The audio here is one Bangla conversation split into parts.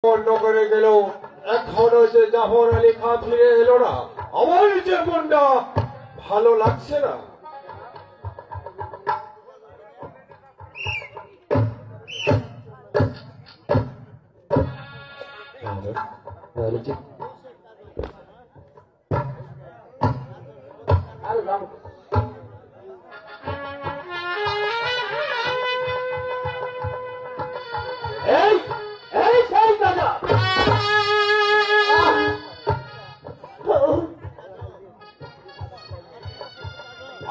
বন্ধ করে গেল, এখনো যে জাফর আলী খাঁ ফিরে এলো না, আমার যে মনটা ভালো লাগছে না।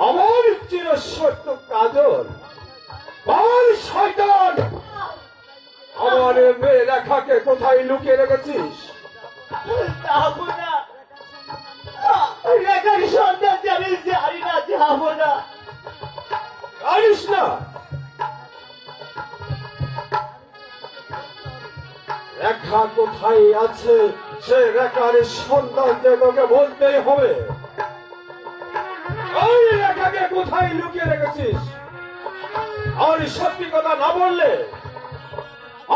আমার চিরসত্য কাজল, বল শয়তান, আমার মেয়ে রেখাকে কোথায় লুকিয়ে রেখেছিস? রেখার সন্তান জানিস জানি না, যাবো না। জানিস না? রেখা কোথায় আছে সে রেখার সন্তান যে তোকে বলতেই হবে। ওই রেখাকে কোথায় লুকিয়ে রেখেছিস? আর সত্যি কথা না বললে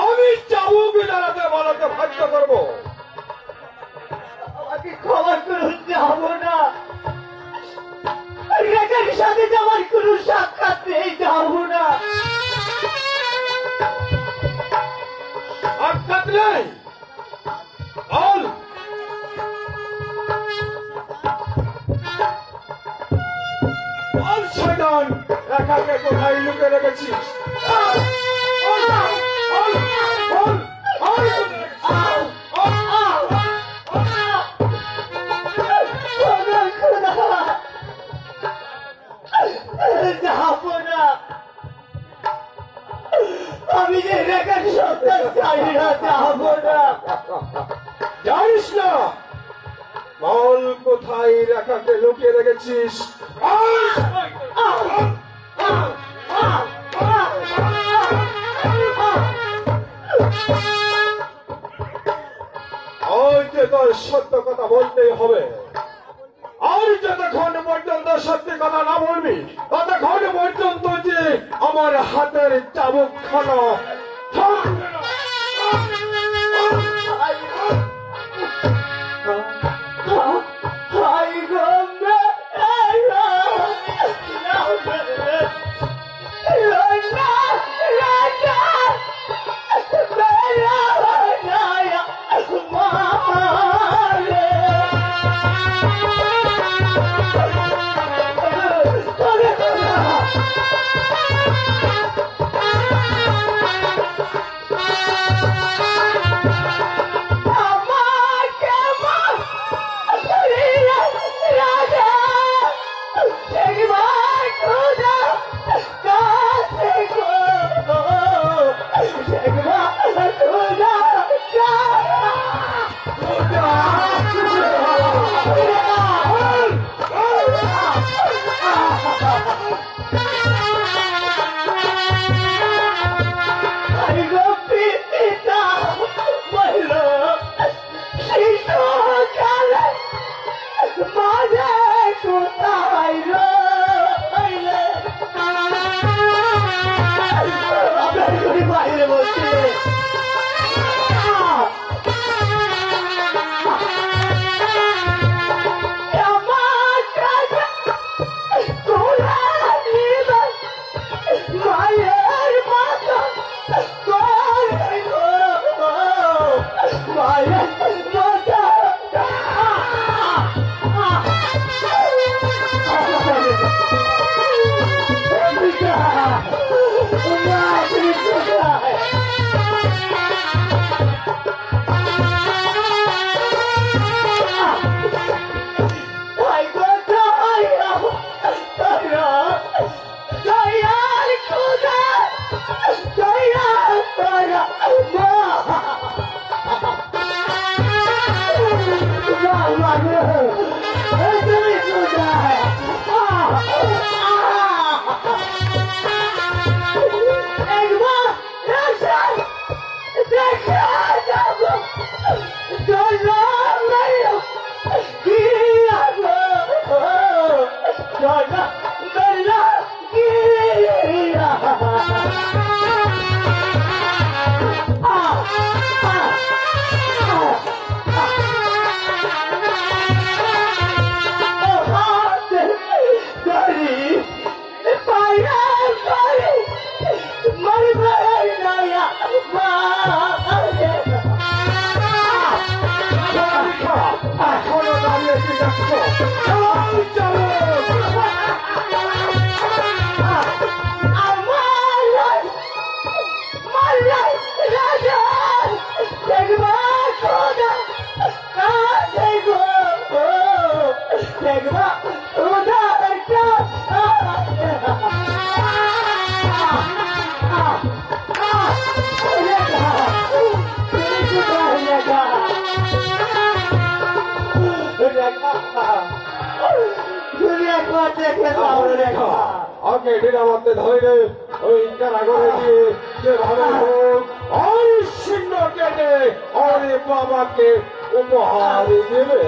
আমি চাবুকে দাঁড়াতে বলাতে বাধ্য করবো। আমাকে ক্ষমা করুন, যাবো না। রেখার সাথে আমার কোন সাক্ষাৎ নেই, যাবো না। সাক্ষাৎ নেই? বল। বল শয়তান, রেখাকে কোথায় লুকিয়ে রেখেছিস? বল, বল, বল, বল, বল। যাবো না। আমি যে রেখার সন্তান জানি না, যাবো না। জানিস না? বল কোথায় রেখাকে লুকিয়ে রেখেছিস? ওই যে তোর সত্য কথা বলতেই হবে। আর যতক্ষণ পর্যন্ত সত্যি কথা না বলবি ততক্ষণ পর্যন্ত যে আমার হাতের চাবুক খানা থামবে না। দেখবা উদারটা ওকে ডিনামাতে ধরে ওই কারাগারে দিয়ে যেভাবে হোক ওই সিংহ কেটে ওর বাবাকে উপহার দেবে